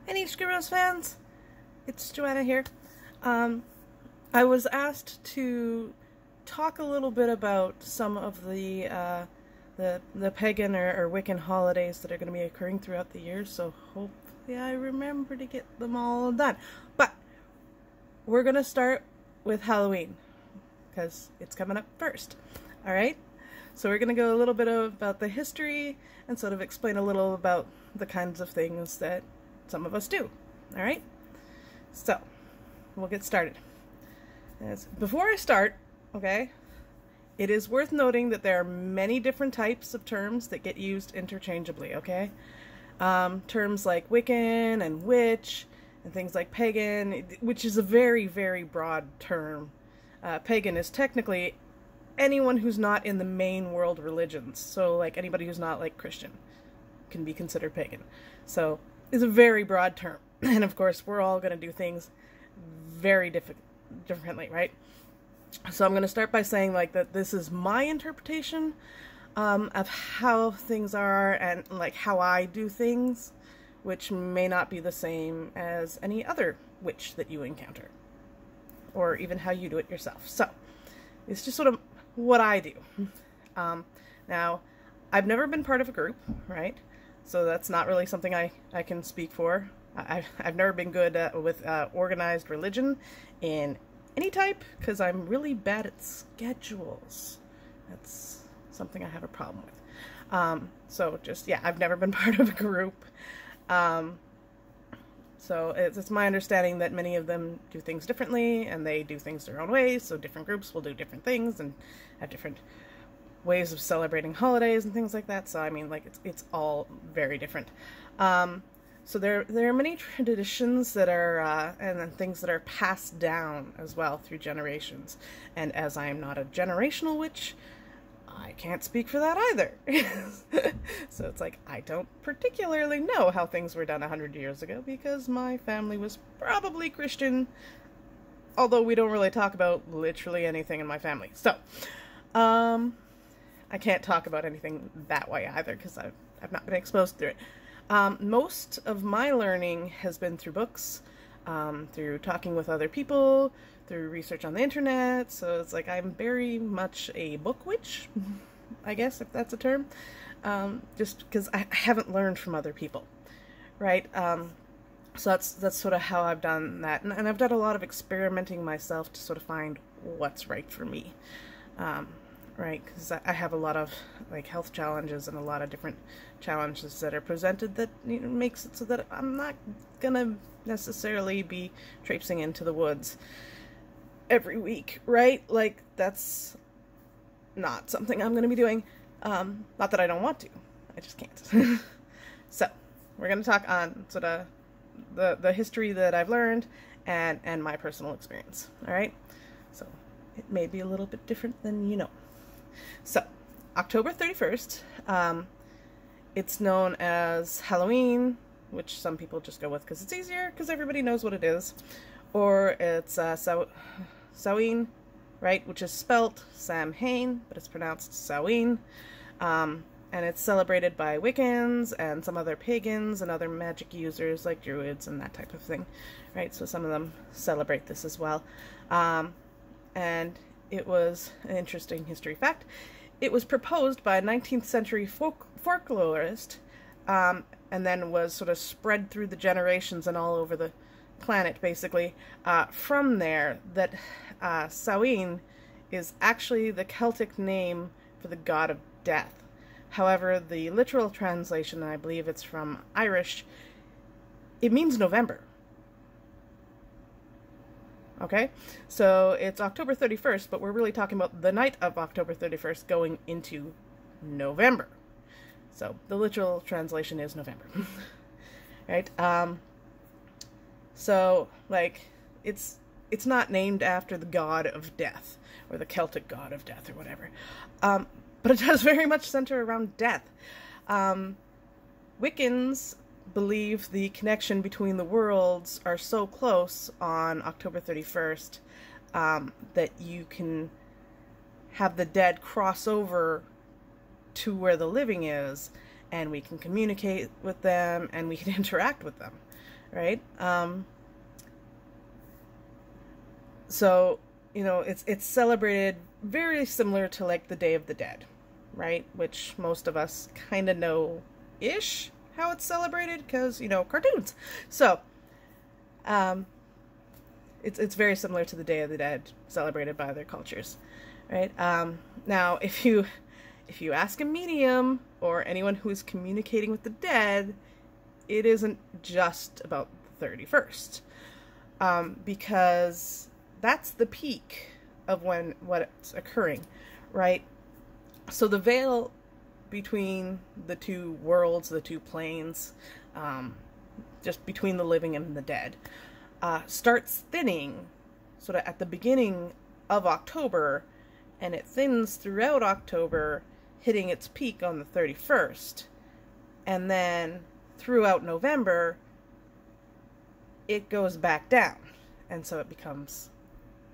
Any Screamers fans? It's Joanna here. I was asked to talk a little bit about some of the pagan or Wiccan holidays that are going to be occurring throughout the year. So hopefully I remember to get them all done. But we're going to start with Halloween because it's coming up first. All right. So we're going to go a little bit about the history and sort of explain a little about the kinds of things that some of us do. All right. So we'll get started. Before I start, okay, it is worth noting that there are many different types of terms that get used interchangeably, okay? Terms like Wiccan and witch and things like pagan, which is a very, very broad term. Pagan is technically anyone who's not in the main world religions. So like anybody who's not like Christian can be considered pagan. So it's a very broad term. And of course, we're all going to do things very differently, right? So I'm going to start by saying like that this is my interpretation of how things are and like how I do things, which may not be the same as any other witch that you encounter, or even how you do it yourself. So it's just sort of what I do. Now, I've never been part of a group, right? So that's not really something I can speak for. I've never been good with organized religion in any type because I'm really bad at schedules. That's something I have a problem with. So just, yeah, I've never been part of a group. So it's my understanding that many of them do things differently and they do things their own ways. So different groups will do different things and have different ways of celebrating holidays and things like that. So I mean, like it's all very different. So there are many traditions that are and then things that are passed down as well through generations. And as I am not a generational witch, I can't speak for that either. So it's like I don't particularly know how things were done 100 years ago because my family was probably Christian, although we don't really talk about literally anything in my family. So I can't talk about anything that way either because I've not been exposed through it. Most of my learning has been through books, through talking with other people, through research on the internet. So it's like I'm very much a book witch, I guess, if that's a term, just because I haven't learned from other people, right? So that's sort of how I've done that. And I've done a lot of experimenting myself to sort of find what's right for me. Right, because I have a lot of like health challenges and a lot of different challenges that are presented that makes it so that I'm not gonna necessarily be traipsing into the woods every week, right? Like that's not something I'm gonna be doing. Not that I don't want to, I just can't. So we're gonna talk on sort of the history that I've learned and my personal experience. All right, so it may be a little bit different than you know. So, October 31st, it's known as Halloween, which some people just go with because it's easier, because everybody knows what it is. Or it's Samhain, right, which is spelt Samhain, but it's pronounced Samhain. And it's celebrated by Wiccans and some other pagans and other magic users like druids and that type of thing, right? So some of them celebrate this as well. And it was an interesting history fact. It was proposed by a 19th century folklorist, and then was sort of spread through the generations and all over the planet, basically. From there, that Samhain is actually the Celtic name for the god of death. However, the literal translation, and I believe it's from Irish, it means November. Okay, so it's October 31st, but we're really talking about the night of October 31st going into November. So the literal translation is November. Right? So like it's not named after the god of death or the Celtic god of death or whatever. But it does very much center around death. Wiccans believe the connection between the worlds are so close on October 31st that you can have the dead cross over to where the living is, and we can communicate with them and we can interact with them, right? So, it's celebrated very similar to like the Day of the Dead, right? Which most of us kind of know-ish how it's celebrated because, cartoons. So, it's very similar to the Day of the Dead celebrated by other cultures, right? Now, if you ask a medium or anyone who is communicating with the dead, it isn't just about the 31st, because that's the peak of what's occurring, right? So the veil between the two worlds, the two planes, just between the living and the dead, starts thinning sort of at the beginning of October, and it thins throughout October, hitting its peak on the 31st. And then throughout November, it goes back down. And so it becomes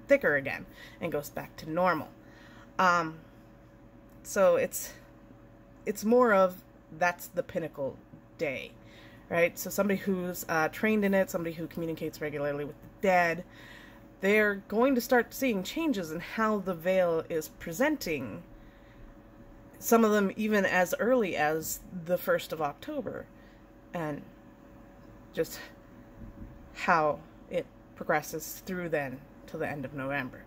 thicker again and goes back to normal. So it's more of, that's the pinnacle day, right? So somebody who's trained in it, somebody who communicates regularly with the dead, they're going to start seeing changes in how the veil is presenting. Some of them even as early as the 1st of October, and just how it progresses through then till the end of November.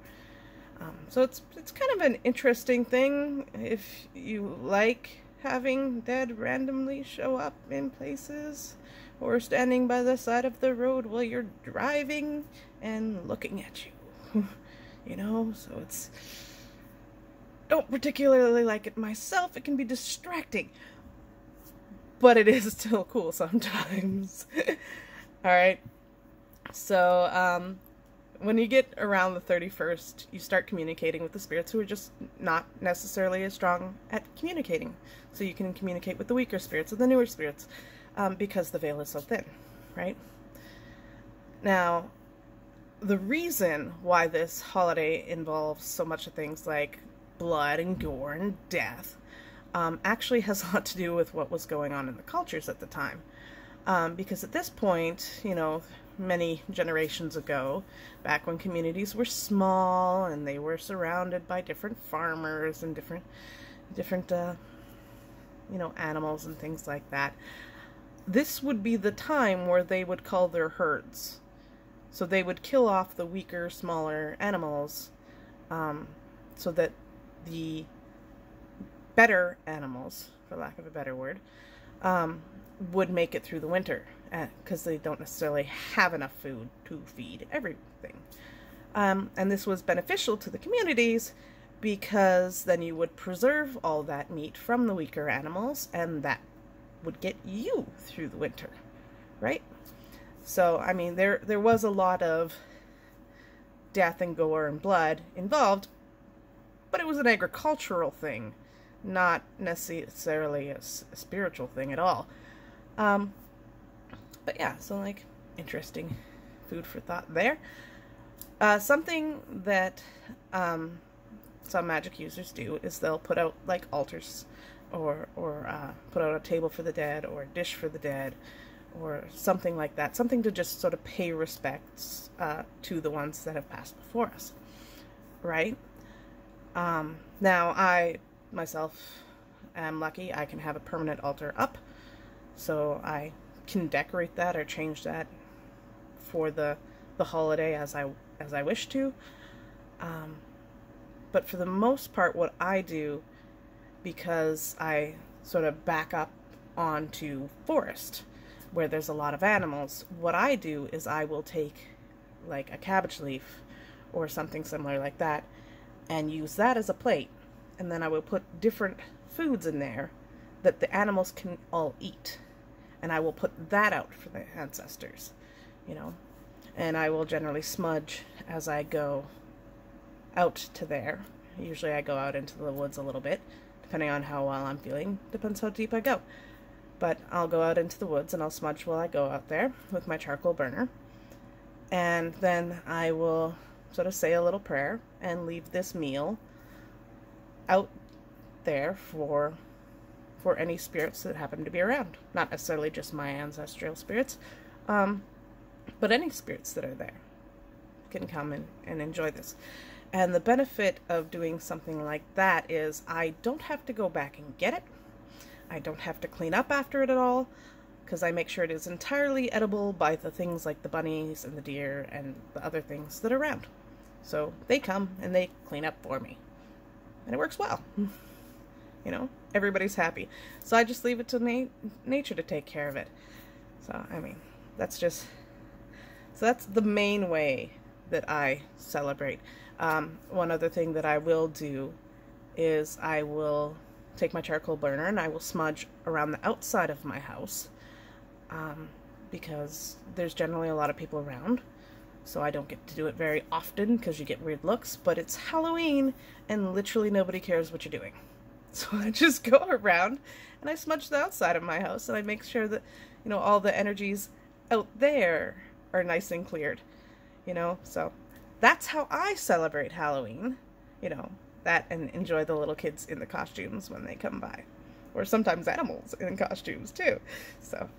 So it's kind of an interesting thing if you like having dead randomly show up in places, or standing by the side of the road while you're driving and looking at you. So it's... Don't particularly like it myself. It can be distracting. But it is still cool sometimes. Alright. So, when you get around the 31st, you start communicating with the spirits who are just not necessarily as strong at communicating. So you can communicate with the weaker spirits and the newer spirits, because the veil is so thin, right? Now, the reason why this holiday involves so much of things like blood and gore and death actually has a lot to do with what was going on in the cultures at the time. Because at this point, many generations ago, back when communities were small and they were surrounded by different farmers and different animals and things like that, this would be the time where they would cull their herds. So they would kill off the weaker, smaller animals, so that the better animals, for lack of a better word, would make it through the winter, because they don't necessarily have enough food to feed everything. And this was beneficial to the communities, because then you would preserve all that meat from the weaker animals, and that would get you through the winter, right? So, I mean, there was a lot of death and gore and blood involved, but it was an agricultural thing, not necessarily a spiritual thing at all. But yeah, so like, interesting food for thought there. Something that some magic users do is they'll put out like altars, or put out a table for the dead, or a dish for the dead, or something like that. Something to just sort of pay respects to the ones that have passed before us, right? Now, I myself am lucky. I can have a permanent altar up, so I can decorate that or change that for the holiday as I wish to. But for the most part, what I do, because I sort of back up onto forest where there's a lot of animals, what I do is I will take like a cabbage leaf or something similar like that and use that as a plate, and then I will put different foods in there that the animals can all eat, and I will put that out for the ancestors, and I will generally smudge as I go out to there. Usually I go out into the woods a little bit, depending on how well I'm feeling, depends how deep I go. But I'll go out into the woods and I'll smudge while I go out there with my charcoal burner. And then I will sort of say a little prayer and leave this meal out there for any spirits that happen to be around. Not necessarily just my ancestral spirits, but any spirits that are there can come and enjoy this. And the benefit of doing something like that is I don't have to go back and get it. I don't have to clean up after it at all, because I make sure it is entirely edible by the things like the bunnies and the deer and the other things that are around. So they come and they clean up for me. And it works well. You know, everybody's happy. So I just leave it to nature to take care of it. So, I mean, that's the main way that I celebrate. One other thing that I will do is I will take my charcoal burner and I will smudge around the outside of my house, because there's generally a lot of people around, so I don't get to do it very often because you get weird looks, but it's Halloween and literally nobody cares what you're doing. So I just go around and I smudge the outside of my house and I make sure that, you know, all the energies out there are nice and cleared, you know. So that's how I celebrate Halloween, you know, that and enjoy the little kids in the costumes when they come by, or sometimes animals in costumes too. So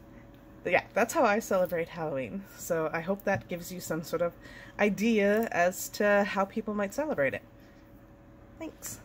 yeah, that's how I celebrate Halloween. So I hope that gives you some sort of idea as to how people might celebrate it. Thanks.